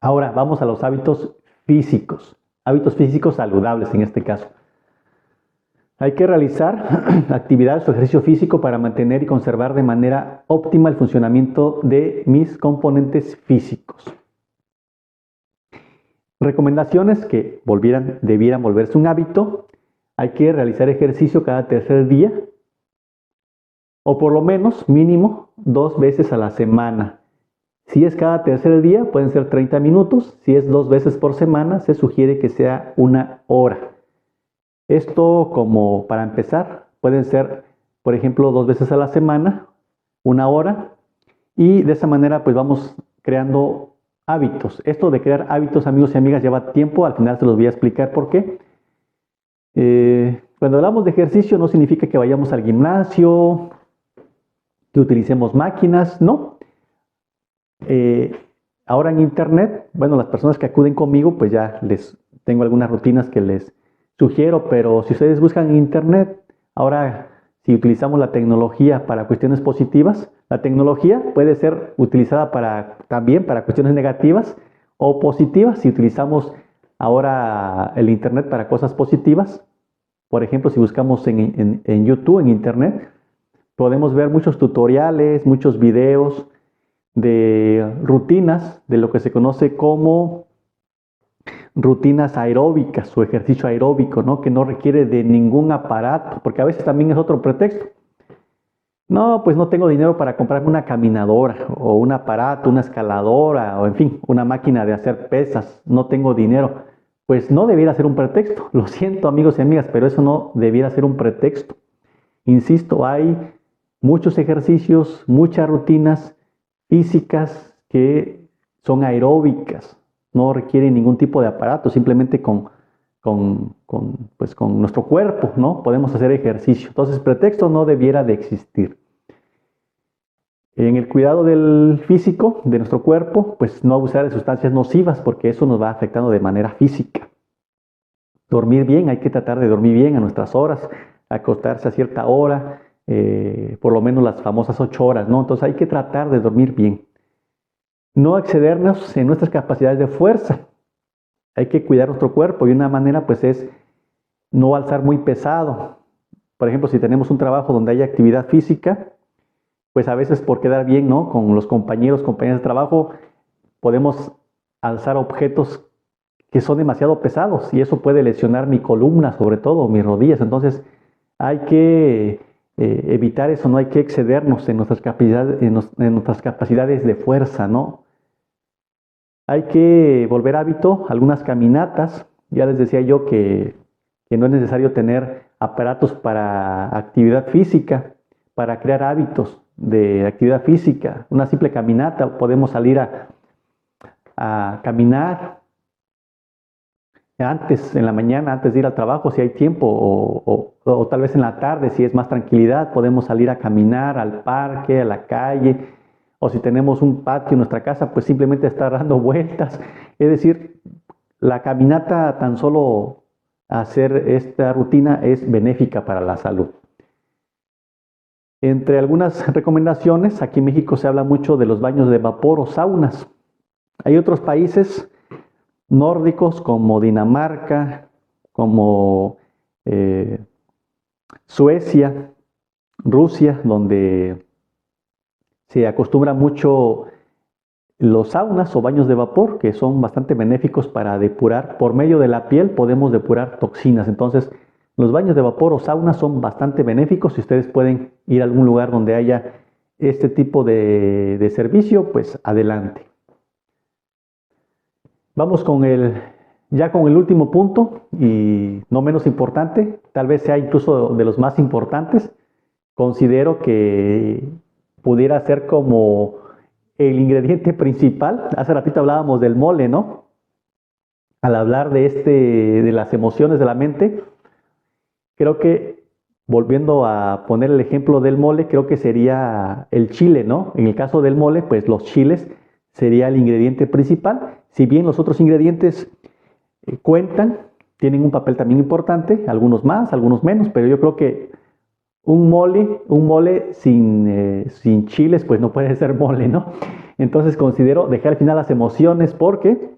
Ahora vamos a los hábitos físicos saludables en este caso. Hay que realizar actividades o ejercicio físico para mantener y conservar de manera óptima el funcionamiento de mis componentes físicos. Recomendaciones que debieran volverse un hábito. Hay que realizar ejercicio cada tercer día o por lo menos mínimo 2 veces a la semana. Si es cada tercer día, pueden ser 30 minutos. Si es 2 veces por semana, se sugiere que sea 1 hora. Esto, como para empezar, pueden ser, por ejemplo, 2 veces a la semana, 1 hora. Y de esa manera, pues vamos creando hábitos. Esto de crear hábitos, amigos y amigas, lleva tiempo. Al final se los voy a explicar por qué. Cuando hablamos de ejercicio, no significa que vayamos al gimnasio, que utilicemos máquinas, no. Ahora en internet, bueno, las personas que acuden conmigo, pues ya les tengo algunas rutinas que les sugiero, pero si ustedes buscan en internet, ahora si utilizamos la tecnología para cuestiones positivas, la tecnología puede ser utilizada también para cuestiones negativas o positivas. Si utilizamos ahora el internet para cosas positivas, por ejemplo, si buscamos en YouTube, en internet, podemos ver muchos tutoriales, muchos videos de rutinas, de lo que se conoce como rutinas aeróbicas o ejercicio aeróbico, ¿no? Que no requiere de ningún aparato, porque a veces también es otro pretexto. No, pues no tengo dinero para comprarme una caminadora o un aparato, una escaladora o en fin, una máquina de hacer pesas, no tengo dinero. Pues no debiera ser un pretexto. Lo siento, amigos y amigas, pero eso no debiera ser un pretexto. Insisto, hay muchos ejercicios, muchas rutinas físicas que son aeróbicas, no requieren ningún tipo de aparato, simplemente pues con nuestro cuerpo, ¿no? Podemos hacer ejercicio. Entonces, pretexto no debiera de existir. En el cuidado del físico, de nuestro cuerpo, pues no abusar de sustancias nocivas, porque eso nos va afectando de manera física. Dormir bien, hay que tratar de dormir bien a nuestras horas, acostarse a cierta hora, por lo menos las famosas 8 horas, ¿no? Entonces hay que tratar de dormir bien. No excedernos en nuestras capacidades de fuerza. Hay que cuidar nuestro cuerpo y una manera pues es no alzar muy pesado. Por ejemplo, si tenemos un trabajo donde hay actividad física, pues a veces por quedar bien, ¿no? Con los compañeras de trabajo, podemos alzar objetos que son demasiado pesados y eso puede lesionar mi columna, sobre todo mis rodillas. Entonces hay que evitar eso, no hay que excedernos en nuestras capacidades de fuerza, ¿no? Hay que volver hábito algunas caminatas. Ya les decía yo que no es necesario tener aparatos para actividad física, para crear hábitos de actividad física. Una simple caminata, podemos salir a caminar antes, en la mañana, antes de ir al trabajo, si hay tiempo, o tal vez en la tarde, si es más tranquilidad, podemos salir a caminar al parque, a la calle, o si tenemos un patio en nuestra casa, pues simplemente estar dando vueltas. Es decir, la caminata, tan solo hacer esta rutina es benéfica para la salud. Entre algunas recomendaciones, aquí en México se habla mucho de los baños de vapor o saunas. Hay otros países nórdicos como Dinamarca, como Suecia, Rusia, donde se acostumbra mucho los saunas o baños de vapor, que son bastante benéficos para depurar. Por medio de la piel podemos depurar toxinas. Entonces, los baños de vapor o saunas son bastante benéficos. Si ustedes pueden ir a algún lugar donde haya este tipo de servicio, pues adelante. Vamos ya con el último punto y no menos importante, tal vez sea incluso de los más importantes. Considero que pudiera ser como el ingrediente principal. Hace ratito hablábamos del mole, ¿no? Al hablar de las emociones de la mente, creo que, volviendo a poner el ejemplo del mole, creo que sería el chile, ¿no? En el caso del mole, pues los chiles sería el ingrediente principal. Si bien los otros ingredientes cuentan, tienen un papel también importante, algunos más, algunos menos, pero yo creo que un mole sin chiles, pues no puede ser mole, ¿no? Entonces considero dejar al final las emociones porque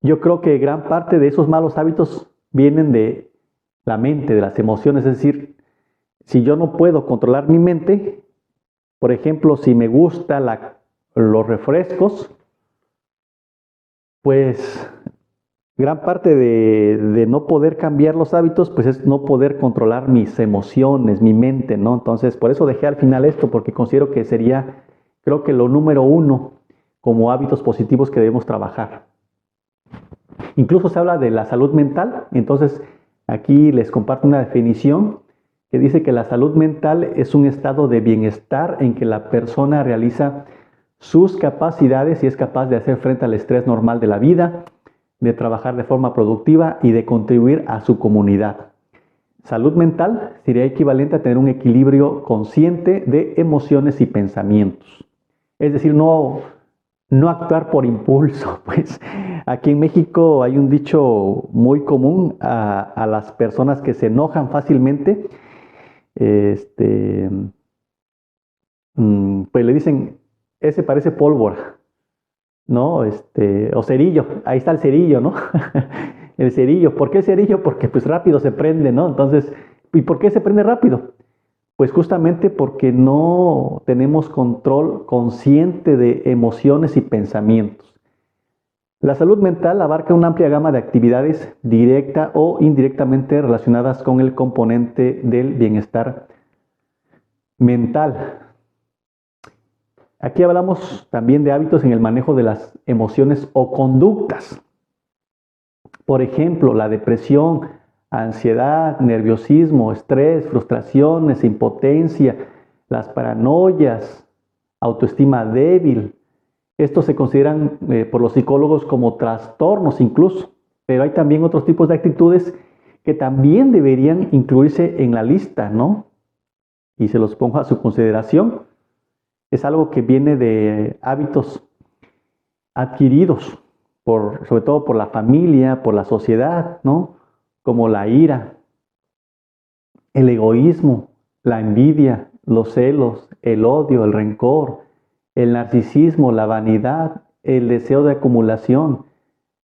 yo creo que gran parte de esos malos hábitos vienen de la mente, de las emociones. Es decir, si yo no puedo controlar mi mente, por ejemplo, si me gustan los refrescos, pues gran parte de no poder cambiar los hábitos, pues es no poder controlar mis emociones, mi mente, ¿no? Entonces, por eso dejé al final esto, porque considero que sería, creo que lo número uno como hábitos positivos que debemos trabajar. Incluso se habla de la salud mental, entonces aquí les comparto una definición que dice que la salud mental es un estado de bienestar en que la persona realiza sus capacidades y es capaz de hacer frente al estrés normal de la vida, de trabajar de forma productiva y de contribuir a su comunidad. Salud mental sería equivalente a tener un equilibrio consciente de emociones y pensamientos. Es decir, no actuar por impulso. Pues aquí en México hay un dicho muy común a las personas que se enojan fácilmente. Pues le dicen, ese parece pólvora, ¿no? O cerillo, ahí está el cerillo, ¿no? El cerillo, ¿por qué cerillo? Porque pues rápido se prende, ¿no? Entonces, ¿y por qué se prende rápido? Pues justamente porque no tenemos control consciente de emociones y pensamientos. La salud mental abarca una amplia gama de actividades directa o indirectamente relacionadas con el componente del bienestar mental. Aquí hablamos también de hábitos en el manejo de las emociones o conductas. Por ejemplo, la depresión, ansiedad, nerviosismo, estrés, frustraciones, impotencia, las paranoias, autoestima débil. Estos se consideran por los psicólogos como trastornos incluso, pero hay también otros tipos de actitudes que también deberían incluirse en la lista, ¿no? Y se los pongo a su consideración. Es algo que viene de hábitos adquiridos, sobre todo por la familia, por la sociedad, ¿no? Como la ira, el egoísmo, la envidia, los celos, el odio, el rencor, el narcisismo, la vanidad, el deseo de acumulación.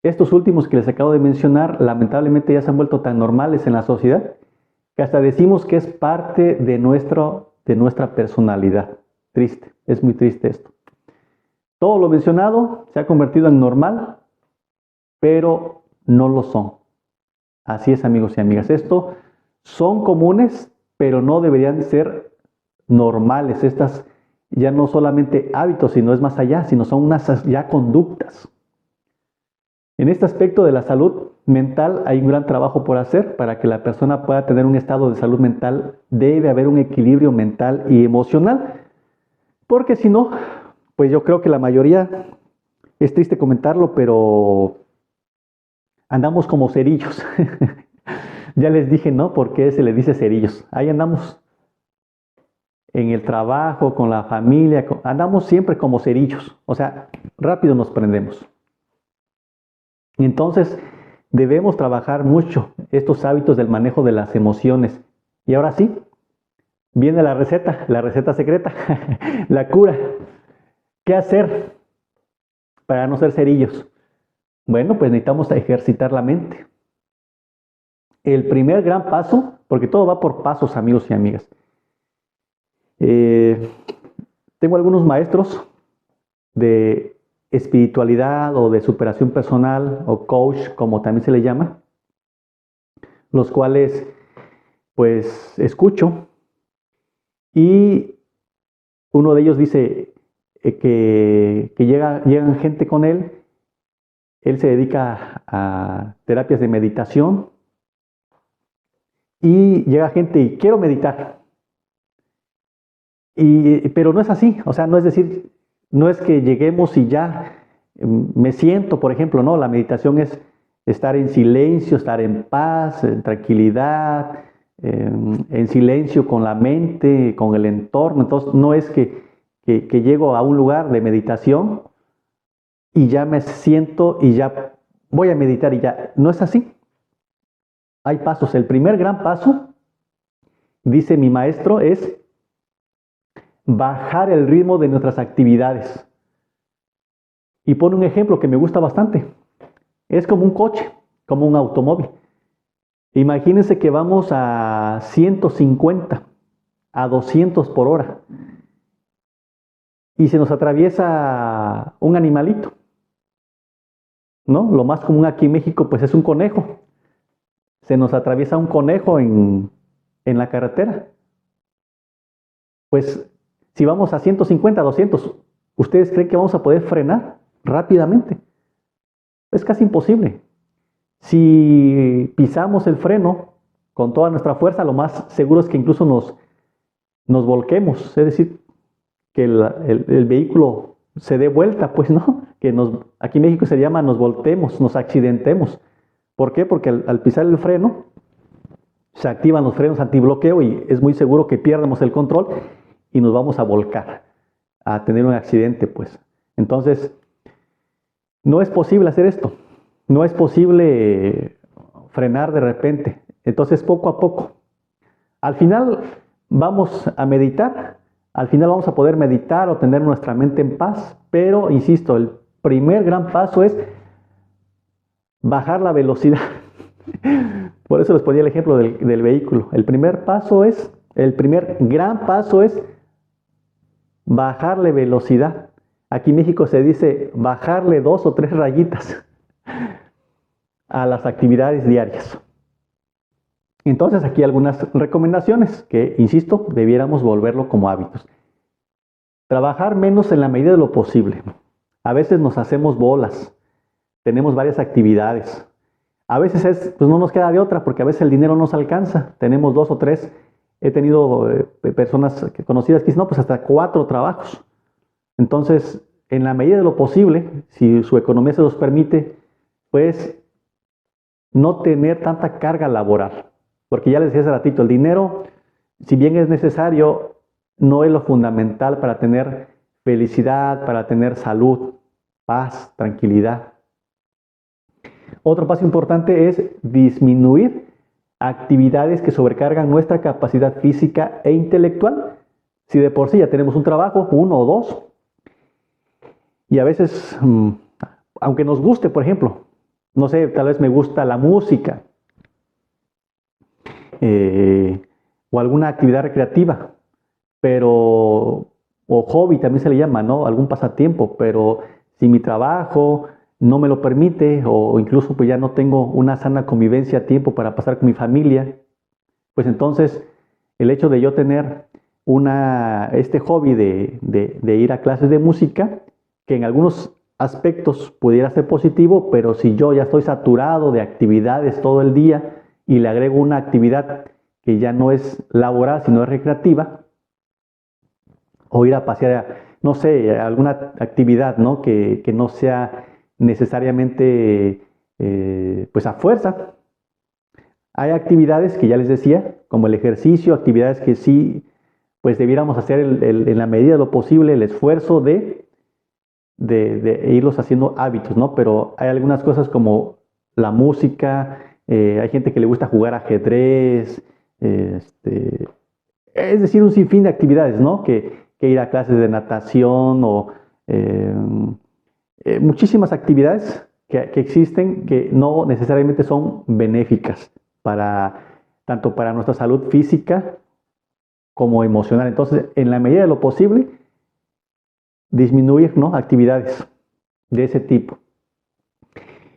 Estos últimos que les acabo de mencionar, lamentablemente ya se han vuelto tan normales en la sociedad que hasta decimos que es parte de nuestra personalidad. Triste, es muy triste esto. Todo lo mencionado se ha convertido en normal, pero no lo son. Así es, amigos y amigas. Esto son comunes, pero no deberían ser normales. Estas ya no solamente hábitos, sino es más allá, sino son unas ya conductas. En este aspecto de la salud mental hay un gran trabajo por hacer. Para que la persona pueda tener un estado de salud mental, debe haber un equilibrio mental y emocional. Porque si no, pues yo creo que la mayoría, es triste comentarlo, pero andamos como cerillos. Ya les dije, ¿no? ¿Por qué se le dice cerillos? Ahí andamos en el trabajo, con la familia, andamos siempre como cerillos. O sea, rápido nos prendemos. Entonces, debemos trabajar mucho estos hábitos del manejo de las emociones. Y ahora sí, viene la receta secreta, la cura. ¿Qué hacer para no ser cerillos? Bueno, pues necesitamos ejercitar la mente. El primer gran paso, porque todo va por pasos, amigos y amigas. Tengo algunos maestros de espiritualidad o de superación personal o coach, como también se le llama, los cuales pues escucho, y uno de ellos dice que llegan gente con él se dedica a terapias de meditación y llega gente y quiero meditar. Pero no es así, o sea, no es decir, no es que lleguemos y ya me siento, por ejemplo, no, la meditación es estar en silencio, estar en paz, en tranquilidad, en silencio con la mente, con el entorno. Entonces, no es que llego a un lugar de meditación y ya me siento y ya voy a meditar y ya, no es así. Hay pasos. El primer gran paso, dice mi maestro, es bajar el ritmo de nuestras actividades. Y pone un ejemplo que me gusta bastante. Es como un coche, como un automóvil. Imagínense que vamos a 150, a 200 por hora y se nos atraviesa un animalito, ¿no? Lo más común aquí en México pues es un conejo. Se nos atraviesa un conejo en la carretera. Pues si vamos a 150, 200, ¿ustedes creen que vamos a poder frenar rápidamente? Es casi imposible. Si pisamos el freno con toda nuestra fuerza, lo más seguro es que incluso nos volquemos, es decir, que el vehículo se dé vuelta, pues no, que aquí en México se llama nos voltemos, nos accidentemos. ¿Por qué? Porque al pisar el freno, se activan los frenos antibloqueo y es muy seguro que pierdamos el control y nos vamos a volcar, a tener un accidente, pues. Entonces, no es posible hacer esto, no es posible frenar de repente. Entonces, poco a poco. Al final vamos a meditar, al final vamos a poder meditar o tener nuestra mente en paz, pero, insisto, el primer gran paso es bajar la velocidad. Por eso les ponía el ejemplo del vehículo. El primer gran paso es bajarle velocidad. Aquí en México se dice bajarle 2 o 3 rayitas a las actividades diarias. Entonces aquí algunas recomendaciones que, insisto, debiéramos volverlo como hábitos. Trabajar menos en la medida de lo posible. A veces nos hacemos bolas, tenemos varias actividades. A veces pues no nos queda de otra porque a veces el dinero no nos alcanza. Tenemos 2 o 3. He tenido personas conocidas que dicen, no, pues hasta 4 trabajos. Entonces, en la medida de lo posible, si su economía se los permite, pues no tener tanta carga laboral. Porque ya les decía hace ratito, el dinero, si bien es necesario, no es lo fundamental para tener felicidad, para tener salud, paz, tranquilidad. Otro paso importante es disminuir actividades que sobrecargan nuestra capacidad física e intelectual. Si de por sí ya tenemos un trabajo, 1 o 2, y a veces, aunque nos guste, por ejemplo, no sé, tal vez me gusta la música, o alguna actividad recreativa, o hobby también se le llama, ¿no? Algún pasatiempo, pero si mi trabajo no me lo permite o incluso pues ya no tengo una sana convivencia a tiempo para pasar con mi familia, pues entonces el hecho de yo tener este hobby de ir a clases de música, que en algunos aspectos pudiera ser positivo, pero si yo ya estoy saturado de actividades todo el día y le agrego una actividad que ya no es laboral, sino es recreativa, o ir a pasear, no sé, alguna actividad, ¿no? que no sea necesariamente pues a fuerza. Hay actividades que ya les decía, como el ejercicio, actividades que sí pues debiéramos hacer en la medida de lo posible el esfuerzo de irlos haciendo hábitos, ¿no? Pero hay algunas cosas como la música, hay gente que le gusta jugar ajedrez, es decir, un sinfín de actividades, ¿no? Que ir a clases de natación o muchísimas actividades que existen que no necesariamente son benéficas tanto para nuestra salud física como emocional. Entonces, en la medida de lo posible, disminuir, ¿no? actividades de ese tipo.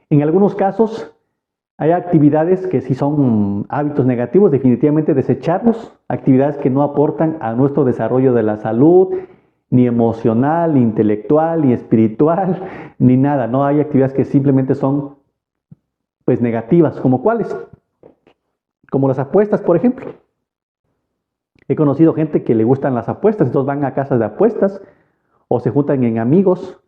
En algunos casos, hay actividades que sí son hábitos negativos, definitivamente desecharlos, actividades que no aportan a nuestro desarrollo de la salud, ni emocional, ni intelectual, ni espiritual, ni nada, ¿no? Hay actividades que simplemente son, pues, negativas, ¿como cuáles? Como las apuestas, por ejemplo. He conocido gente que le gustan las apuestas, entonces van a casas de apuestas, o se juntan en amigos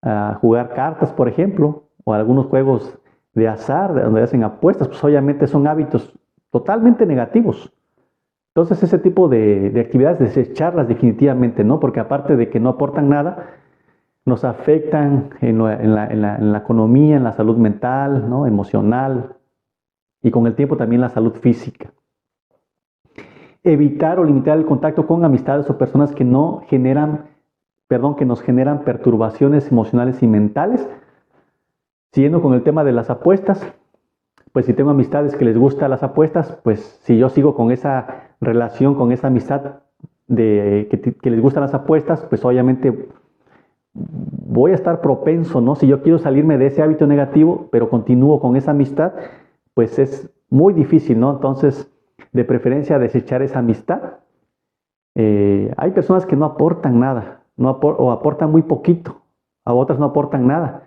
a jugar cartas, por ejemplo, o algunos juegos de azar, donde hacen apuestas, pues obviamente son hábitos totalmente negativos. Entonces ese tipo de actividades desecharlas definitivamente, ¿no? Porque aparte de que no aportan nada, nos afectan en la economía, en la salud mental, ¿no? emocional y con el tiempo también la salud física. evitar o limitar el contacto con amistades o personas que no generan, perdón, que nos generan perturbaciones emocionales y mentales. Siguiendo con el tema de las apuestas, pues si tengo amistades que les gustan las apuestas, pues si yo sigo con esa relación, con esa amistad que les gustan las apuestas, pues obviamente voy a estar propenso, ¿no? Si yo quiero salirme de ese hábito negativo, pero continúo con esa amistad, pues es muy difícil, ¿no? Entonces, de preferencia, desechar esa amistad. Hay personas que no aportan nada, o aportan muy poquito, a otras no aportan nada.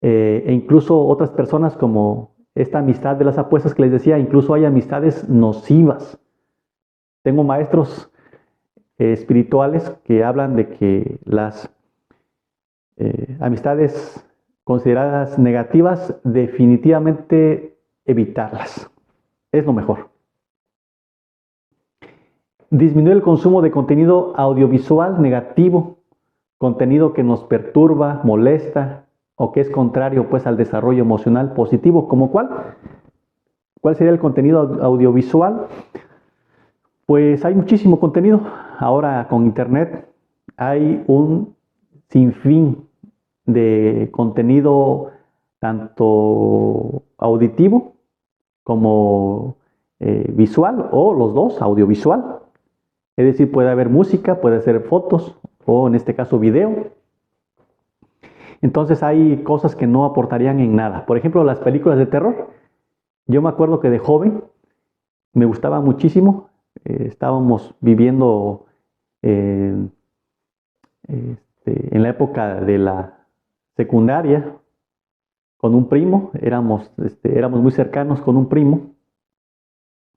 E incluso otras personas como esta amistad de las apuestas que les decía, incluso hay amistades nocivas. Tengo maestros espirituales que hablan de que las amistades consideradas negativas, definitivamente evitarlas. Es lo mejor. Disminuir el consumo de contenido audiovisual negativo, contenido que nos perturba, molesta o que es contrario pues al desarrollo emocional positivo. ¿Como cuál? ¿Cuál sería el contenido audiovisual? Pues hay muchísimo contenido. Ahora con internet hay un sinfín de contenido tanto auditivo como visual o los dos, audiovisual. Es decir, puede haber música, puede ser fotos o en este caso video. Entonces hay cosas que no aportarían en nada. Por ejemplo, las películas de terror. Yo me acuerdo que de joven me gustaba muchísimo. Estábamos viviendo en la época de la secundaria con un primo. Éramos muy cercanos con un primo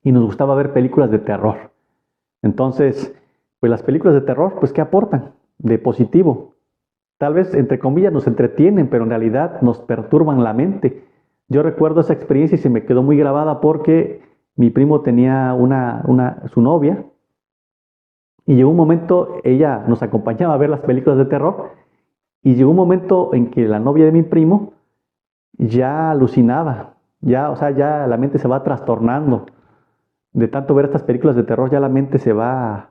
y nos gustaba ver películas de terror. Entonces, pues las películas de terror, pues ¿qué aportan de positivo? Tal vez, entre comillas, nos entretienen, pero en realidad nos perturban la mente. Yo recuerdo esa experiencia y se me quedó muy grabada porque mi primo tenía su novia y llegó un momento, ella nos acompañaba a ver las películas de terror y llegó un momento en que la novia de mi primo ya alucinaba, o sea, ya la mente se va trastornando. De tanto ver estas películas de terror ya la mente se va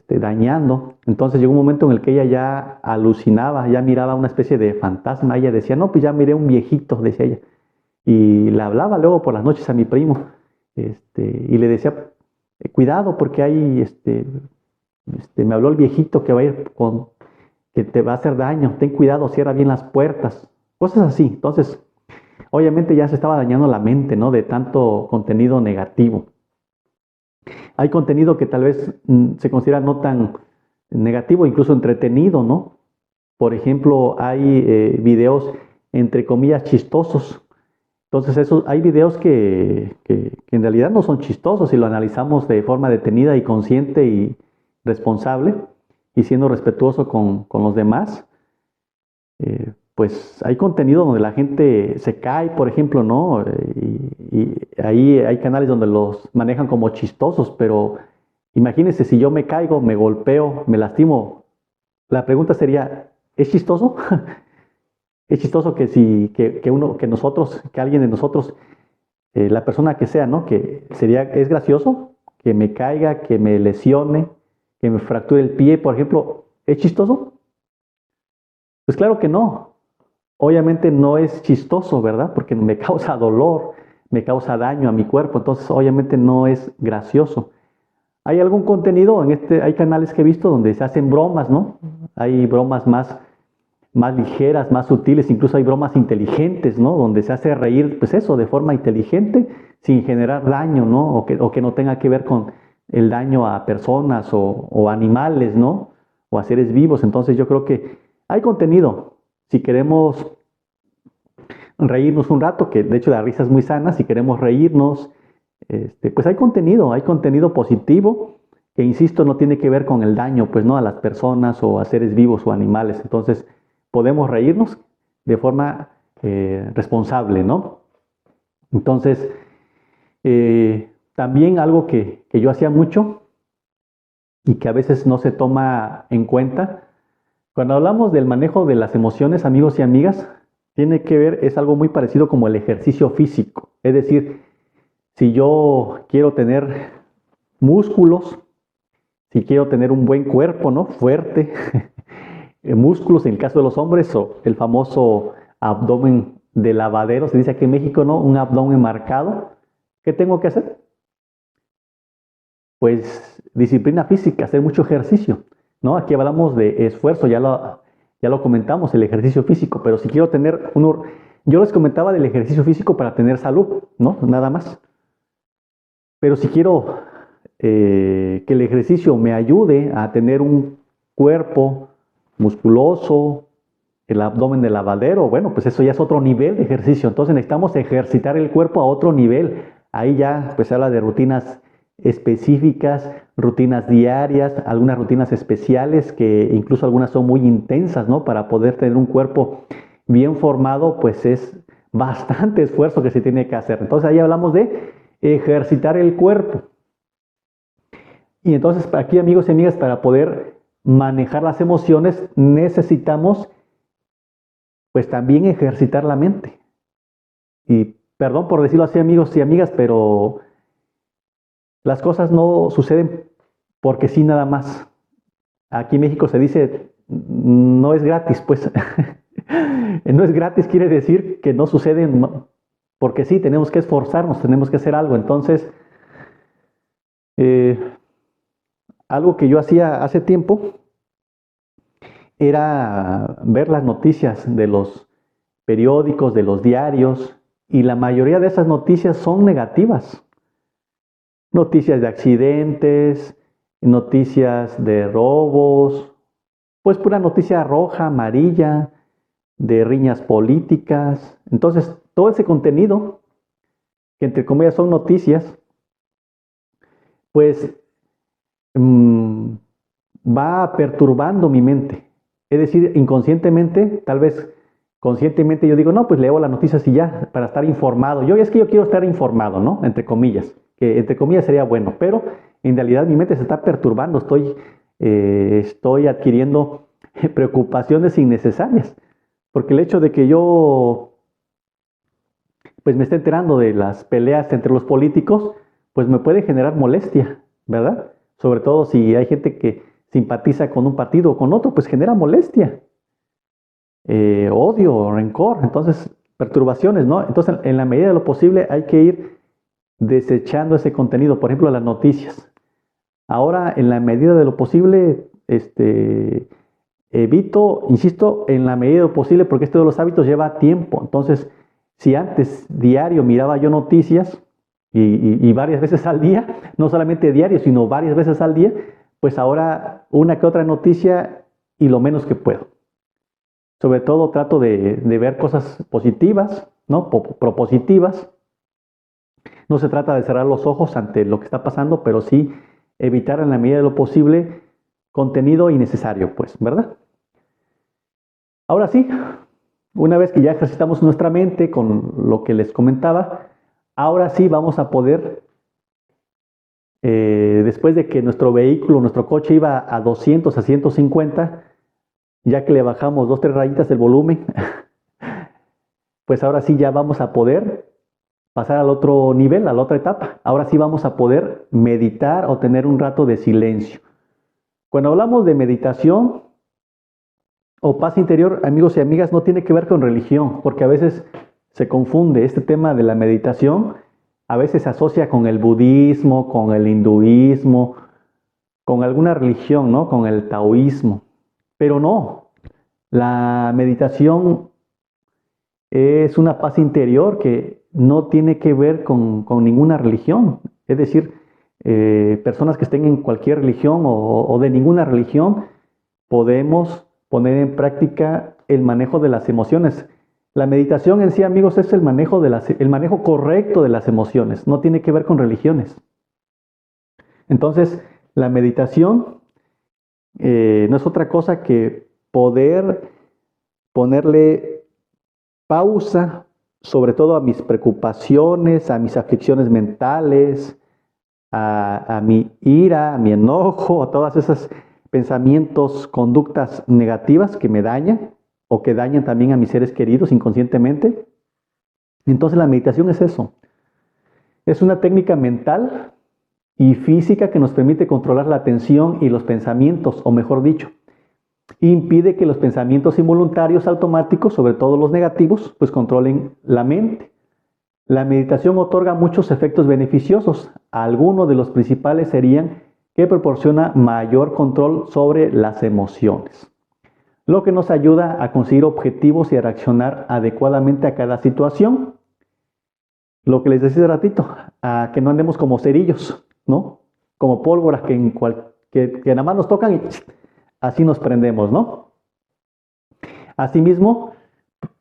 dañando. Entonces llegó un momento en el que ella ya alucinaba, ya miraba una especie de fantasma. Ella decía, no, pues ya miré un viejito, decía ella. Y le hablaba luego por las noches a mi primo. Y le decía, cuidado porque hay, me habló el viejito que va a ir que te va a hacer daño. Ten cuidado, cierra bien las puertas. Cosas así. Entonces, obviamente ya se estaba dañando la mente, ¿no? De tanto contenido negativo. Hay contenido que tal vez se considera no tan negativo, incluso entretenido, ¿no? Por ejemplo, hay videos entre comillas chistosos. Entonces, hay videos que en realidad no son chistosos si lo analizamos de forma detenida y consciente y responsable y siendo respetuoso con los demás. Pues hay contenido donde la gente se cae, por ejemplo, ¿no? Y ahí hay canales donde los manejan como chistosos, pero imagínense si yo me caigo, me golpeo, me lastimo. La pregunta sería, ¿es chistoso? Es chistoso que alguien de nosotros, la persona que sea, ¿no? ¿Es gracioso? Que me caiga, que me lesione, que me fracture el pie, por ejemplo, ¿es chistoso? Pues claro que no. Obviamente no es chistoso, ¿verdad? Porque me causa dolor, me causa daño a mi cuerpo, entonces obviamente no es gracioso. Hay algún contenido, hay canales que he visto donde se hacen bromas, ¿no? Hay bromas más ligeras, más sutiles, incluso hay bromas inteligentes, ¿no? Donde se hace reír, pues eso, de forma inteligente, sin generar daño, ¿no? O que no tenga que ver con el daño a personas o animales, ¿no? O a seres vivos. Entonces yo creo que hay contenido. Si queremos reírnos un rato, que de hecho la risa es muy sana, si queremos reírnos, pues hay contenido positivo que, insisto, no tiene que ver con el daño, pues no a las personas o a seres vivos o animales. Entonces, podemos reírnos de forma responsable, ¿no? Entonces, también algo que yo hacía mucho y que a veces no se toma en cuenta, cuando hablamos del manejo de las emociones, amigos y amigas, tiene que ver, es algo muy parecido como el ejercicio físico. Es decir, si yo quiero tener músculos, si quiero tener un buen cuerpo, ¿no? Fuerte, músculos en el caso de los hombres, o el famoso abdomen de lavadero, se dice aquí en México, ¿no? Un abdomen marcado. ¿Qué tengo que hacer? Pues disciplina física, hacer mucho ejercicio, ¿no? Aquí hablamos de esfuerzo, ya lo comentamos, el ejercicio físico, pero si quiero tener uno, yo les comentaba del ejercicio físico para tener salud, ¿no? Nada más. Pero si quiero que el ejercicio me ayude a tener un cuerpo musculoso, el abdomen de lavadero, bueno, pues eso ya es otro nivel de ejercicio. Entonces necesitamos ejercitar el cuerpo a otro nivel. Ahí ya pues se habla de rutinas específicas, rutinas diarias, algunas rutinas especiales que incluso algunas son muy intensas, ¿no? Para poder tener un cuerpo bien formado, pues es bastante esfuerzo que se tiene que hacer. Entonces ahí hablamos de ejercitar el cuerpo. Y entonces aquí, amigos y amigas, para poder manejar las emociones necesitamos pues también ejercitar la mente. Y perdón por decirlo así, amigos y amigas, pero las cosas no suceden porque sí nada más. Aquí en México se dice, no es gratis, pues. No es gratis quiere decir que no suceden porque sí, tenemos que esforzarnos, tenemos que hacer algo. Entonces, eh, algo que yo hacía hace tiempo era ver las noticias de los periódicos, de los diarios, y la mayoría de esas noticias son negativas. Noticias de accidentes, noticias de robos, pues pura noticia roja, amarilla, de riñas políticas. Entonces, todo ese contenido, que entre comillas son noticias, pues va perturbando mi mente. Es decir, inconscientemente, tal vez conscientemente yo digo, no, pues leo las noticias y ya, para estar informado. Es que yo quiero estar informado, ¿no? Entre comillas, que entre comillas sería bueno, pero en realidad mi mente se está perturbando, estoy adquiriendo preocupaciones innecesarias, porque el hecho de que yo pues me esté enterando de las peleas entre los políticos, pues me puede generar molestia, ¿verdad? Sobre todo si hay gente que simpatiza con un partido o con otro, pues genera molestia, odio, rencor, entonces perturbaciones, ¿no? Entonces, en la medida de lo posible hay que ir desechando ese contenido, por ejemplo, las noticias. Ahora, en la medida de lo posible, evito, insisto, en la medida de lo posible, porque esto de los hábitos lleva tiempo. Entonces, si antes diario miraba yo noticias y varias veces al día, no solamente diario, sino varias veces al día, pues ahora una que otra noticia y lo menos que puedo. Sobre todo trato de ver cosas positivas, ¿no? Propositivas. No se trata de cerrar los ojos ante lo que está pasando, pero sí evitar en la medida de lo posible contenido innecesario, pues, ¿verdad? Ahora sí, una vez que ya ejercitamos nuestra mente con lo que les comentaba, ahora sí vamos a poder, después de que nuestro vehículo, nuestro coche iba a 200, a 150, ya que le bajamos 2, 3 rayitas del volumen, pues ahora sí ya vamos a poder pasar al otro nivel, a la otra etapa. Ahora sí vamos a poder meditar o tener un rato de silencio. Cuando hablamos de meditación o paz interior, amigos y amigas, no tiene que ver con religión, porque a veces se confunde este tema de la meditación, a veces se asocia con el budismo, con el hinduismo, con alguna religión, ¿no? Con el taoísmo. Pero no, la meditación es una paz interior que no tiene que ver con ninguna religión. Es decir, personas que estén en cualquier religión o de ninguna religión, podemos poner en práctica el manejo de las emociones. La meditación en sí, amigos, es el manejo correcto de las emociones. No tiene que ver con religiones. Entonces, la meditación no es otra cosa que poder ponerle pausa, sobre todo a mis preocupaciones, a mis aflicciones mentales, a mi ira, a mi enojo, a todas esas pensamientos, conductas negativas que me dañan o que dañan también a mis seres queridos inconscientemente. Entonces la meditación es eso. Es una técnica mental y física que nos permite controlar la atención y los pensamientos, o mejor dicho, impide que los pensamientos involuntarios automáticos, sobre todo los negativos, pues controlen la mente. La meditación otorga muchos efectos beneficiosos. Algunos de los principales serían que proporciona mayor control sobre las emociones, lo que nos ayuda a conseguir objetivos y a reaccionar adecuadamente a cada situación. Lo que les decía hace ratito, a que no andemos como cerillos, ¿no? Como pólvora que nada más nos tocan y así nos prendemos, ¿no? Asimismo,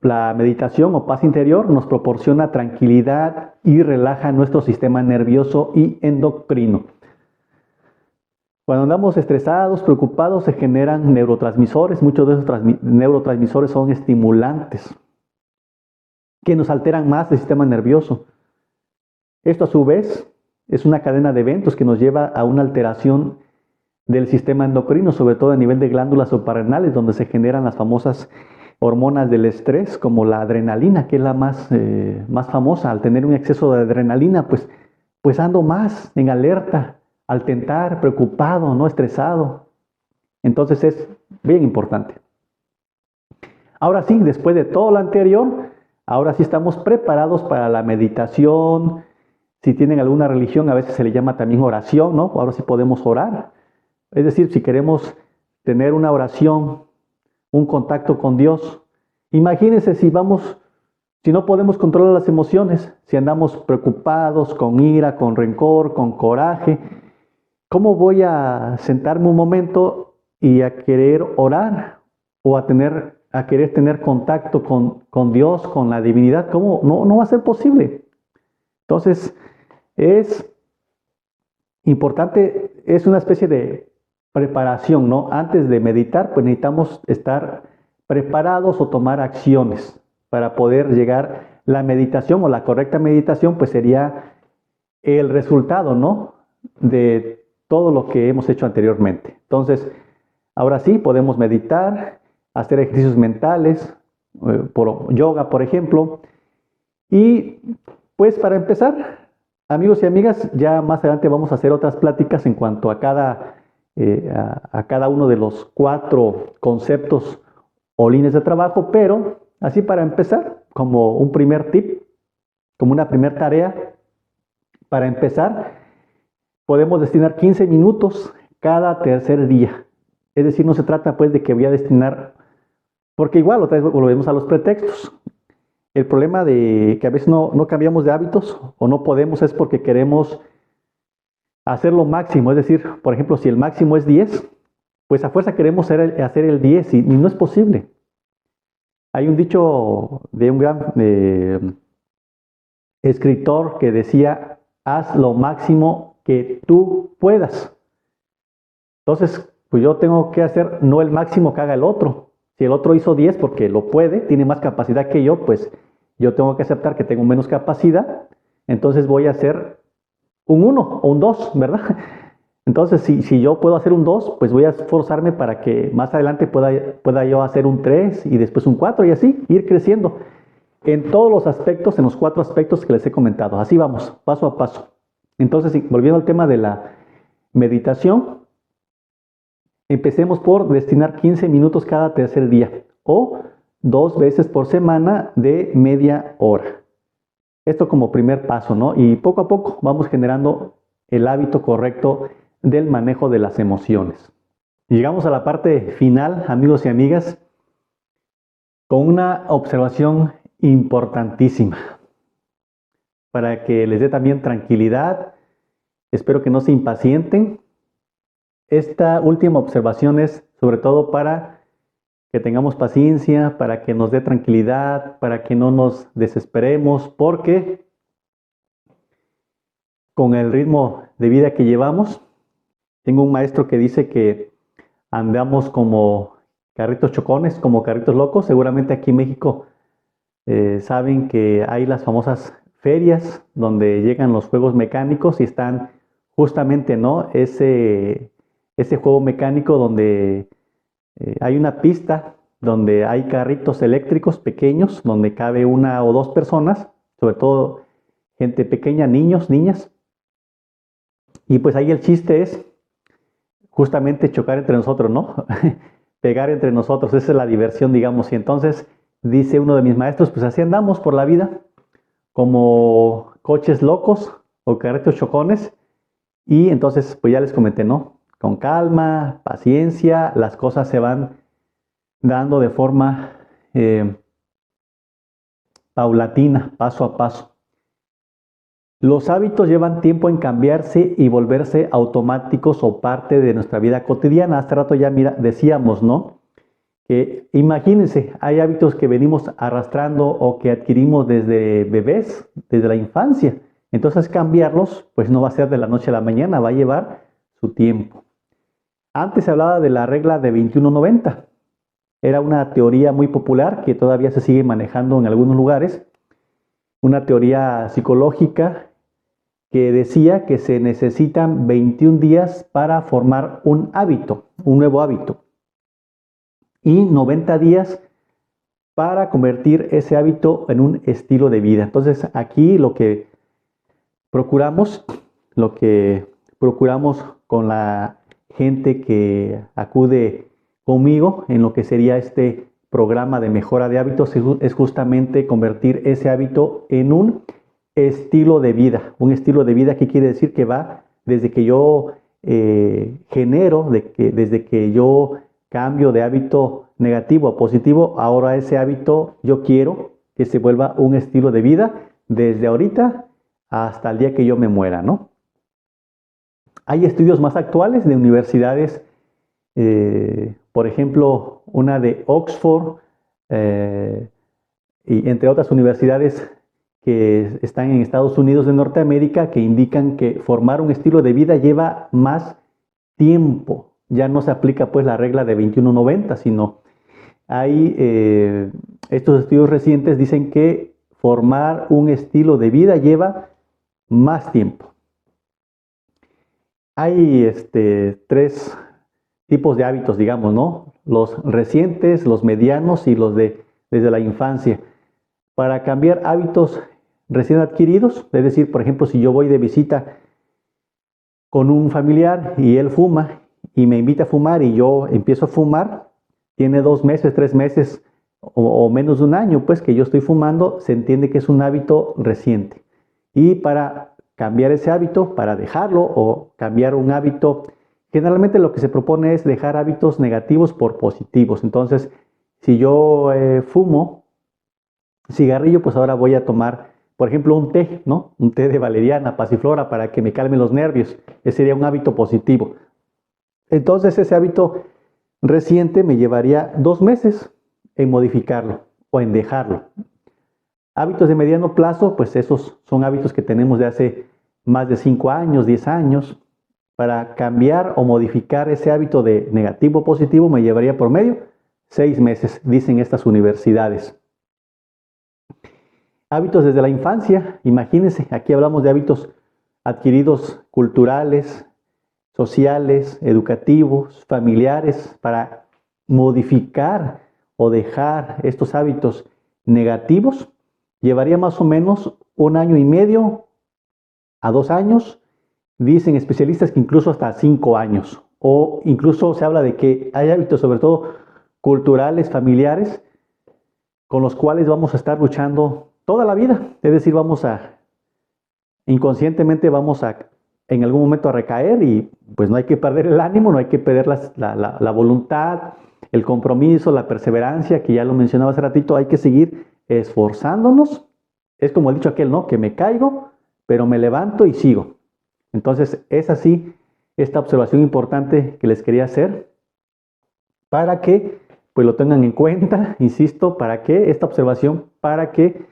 la meditación o paz interior nos proporciona tranquilidad y relaja nuestro sistema nervioso y endocrino. Cuando andamos estresados, preocupados, se generan neurotransmisores. Muchos de esos neurotransmisores son estimulantes que nos alteran más el sistema nervioso. Esto a su vez es una cadena de eventos que nos lleva a una alteración del sistema endocrino, sobre todo a nivel de glándulas suprarrenales, donde se generan las famosas hormonas del estrés, como la adrenalina, que es la más famosa. Al tener un exceso de adrenalina, pues ando más en alerta, al tentar, preocupado, no estresado. Entonces es bien importante. Ahora sí, después de todo lo anterior, ahora sí estamos preparados para la meditación. Si tienen alguna religión, a veces se le llama también oración, ¿no? Ahora sí podemos orar. Es decir, si queremos tener una oración, un contacto con Dios, imagínense si no podemos controlar las emociones, si andamos preocupados, con ira, con rencor, con coraje, ¿cómo voy a sentarme un momento y a querer orar o a querer tener contacto con Dios, con la divinidad? ¿Cómo? No va a ser posible. Entonces, es importante, es una especie de preparación, ¿no? Antes de meditar, pues necesitamos estar preparados o tomar acciones para poder llegar. La meditación o la correcta meditación, pues sería el resultado, ¿no? De todo lo que hemos hecho anteriormente. Entonces, ahora sí podemos meditar, hacer ejercicios mentales, por yoga, por ejemplo. Y pues para empezar, amigos y amigas, ya más adelante vamos a hacer otras pláticas en cuanto a cada uno de los 4 conceptos o líneas de trabajo, pero así para empezar, como un primer tip, como una primera tarea, para empezar, podemos destinar 15 minutos cada tercer día. Es decir, no se trata pues de que voy a destinar, porque igual otra vez volvemos a los pretextos. El problema de que a veces no cambiamos de hábitos o no podemos es porque queremos hacer lo máximo. Es decir, por ejemplo, si el máximo es 10, pues a fuerza queremos hacer el 10 y no es posible. Hay un dicho de un gran escritor que decía, haz lo máximo que tú puedas. Entonces, pues yo tengo que hacer no el máximo que haga el otro. Si el otro hizo 10 porque lo puede, tiene más capacidad que yo, pues yo tengo que aceptar que tengo menos capacidad. Entonces voy a hacer un 1 o un 2, ¿verdad? Entonces, si yo puedo hacer un 2, pues voy a esforzarme para que más adelante pueda yo hacer un 3 y después un 4 y así ir creciendo en todos los aspectos, en los 4 aspectos que les he comentado. Así vamos, paso a paso. Entonces, volviendo al tema de la meditación, empecemos por destinar 15 minutos cada tercer día o 2 veces por semana de media hora. Esto como primer paso, ¿no? Y poco a poco vamos generando el hábito correcto del manejo de las emociones. Llegamos a la parte final, amigos y amigas, con una observación importantísima para que les dé también tranquilidad. Espero que no se impacienten. Esta última observación es sobre todo para que tengamos paciencia, para que nos dé tranquilidad, para que no nos desesperemos, porque con el ritmo de vida que llevamos, tengo un maestro que dice que andamos como carritos chocones, como carritos locos. Seguramente aquí en México saben que hay las famosas ferias donde llegan los juegos mecánicos y están justamente, ¿no? Ese juego mecánico donde hay una pista donde hay carritos eléctricos pequeños donde cabe 1 o 2 personas, sobre todo gente pequeña, niños, niñas. Y pues ahí el chiste es justamente chocar entre nosotros, ¿no? Pegar entre nosotros, esa es la diversión, digamos. Y entonces dice uno de mis maestros, pues así andamos por la vida, como coches locos o carretos chocones. Y entonces, pues ya les comenté, ¿no? Con calma, paciencia, las cosas se van dando de forma paulatina, paso a paso. Los hábitos llevan tiempo en cambiarse y volverse automáticos o parte de nuestra vida cotidiana. Hace rato ya, mira, decíamos, ¿no? Que imagínense, hay hábitos que venimos arrastrando o que adquirimos desde bebés, desde la infancia. Entonces cambiarlos, pues no va a ser de la noche a la mañana, va a llevar su tiempo. Antes se hablaba de la regla de 21-90. Era una teoría muy popular que todavía se sigue manejando en algunos lugares. Una teoría psicológica que decía que se necesitan 21 días para formar un hábito, un nuevo hábito, y 90 días para convertir ese hábito en un estilo de vida. Entonces aquí procuramos, lo que procuramos con la gente que acude conmigo en lo que sería este programa de mejora de hábitos es justamente convertir ese hábito en un estilo de vida. Un estilo de vida que quiere decir que va desde que yo genero, desde que yo cambio de hábito negativo a positivo, ahora ese hábito yo quiero que se vuelva un estilo de vida desde ahorita hasta el día que yo me muera, ¿no? Hay estudios más actuales de universidades, por ejemplo, una de Oxford, y entre otras universidades que están en Estados Unidos de Norteamérica, que indican que formar un estilo de vida lleva más tiempo. Ya no se aplica pues la regla de 21-90, sino hay estos estudios recientes dicen que formar un estilo de vida lleva más tiempo. Hay tres tipos de hábitos, digamos, ¿no? Los recientes, los medianos y los desde la infancia. Para cambiar hábitos recién adquiridos, es decir, por ejemplo, si yo voy de visita con un familiar y él fuma y me invita a fumar y yo empiezo a fumar, tiene 2 meses, 3 meses o menos de un año, pues que yo estoy fumando, se entiende que es un hábito reciente. Y para cambiar ese hábito, para dejarlo o cambiar un hábito, generalmente lo que se propone es dejar hábitos negativos por positivos. Entonces, si yo fumo cigarrillo, pues ahora voy a tomar, por ejemplo, un té, ¿no? Un té de valeriana, pasiflora, para que me calmen los nervios. Ese sería un hábito positivo. Entonces, ese hábito reciente me llevaría 2 meses en modificarlo o en dejarlo. Hábitos de mediano plazo, pues esos son hábitos que tenemos de hace más de 5 años, 10 años. Para cambiar o modificar ese hábito de negativo a positivo me llevaría por medio 6 meses, dicen estas universidades. Hábitos desde la infancia, imagínense, aquí hablamos de hábitos adquiridos culturales, sociales, educativos, familiares, para modificar o dejar estos hábitos negativos, llevaría más o menos 1 año y medio a 2 años, dicen especialistas que incluso hasta 5 años, o incluso se habla de que hay hábitos, sobre todo culturales, familiares, con los cuales vamos a estar luchando toda la vida, es decir, inconscientemente vamos a en algún momento a recaer y pues no hay que perder el ánimo, no hay que perder la voluntad, el compromiso, la perseverancia, que ya lo mencionaba hace ratito, hay que seguir esforzándonos. Es como el dicho aquel, ¿no? Que me caigo, pero me levanto y sigo. Entonces es así esta observación importante que les quería hacer para que pues lo tengan en cuenta, insisto, para que esta observación, para que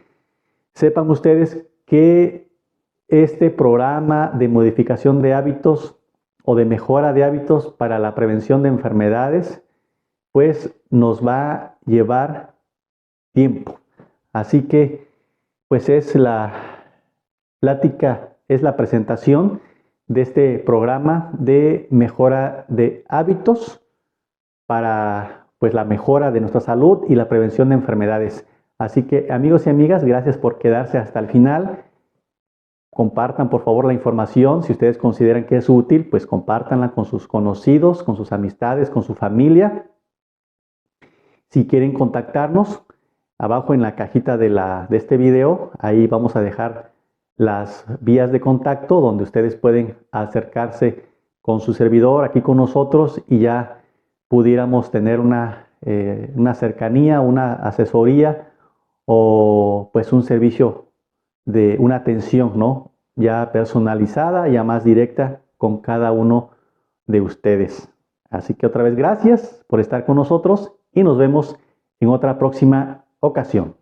sepan ustedes que este programa de modificación de hábitos o de mejora de hábitos para la prevención de enfermedades, pues nos va a llevar tiempo. Así que, pues es la plática, es la presentación de este programa de mejora de hábitos para pues la mejora de nuestra salud y la prevención de enfermedades. Así que, amigos y amigas, gracias por quedarse hasta el final. compartan por favor la información. Si ustedes consideran que es útil, pues compártanla con sus conocidos, con sus amistades, con su familia. Si quieren contactarnos, abajo en la cajita de este video, ahí vamos a dejar las vías de contacto donde ustedes pueden acercarse con su servidor aquí con nosotros y ya pudiéramos tener una cercanía, una asesoría o pues un servicio de una atención, ¿no? Ya personalizada, ya más directa con cada uno de ustedes. Así que otra vez gracias por estar con nosotros y nos vemos en otra próxima ocasión.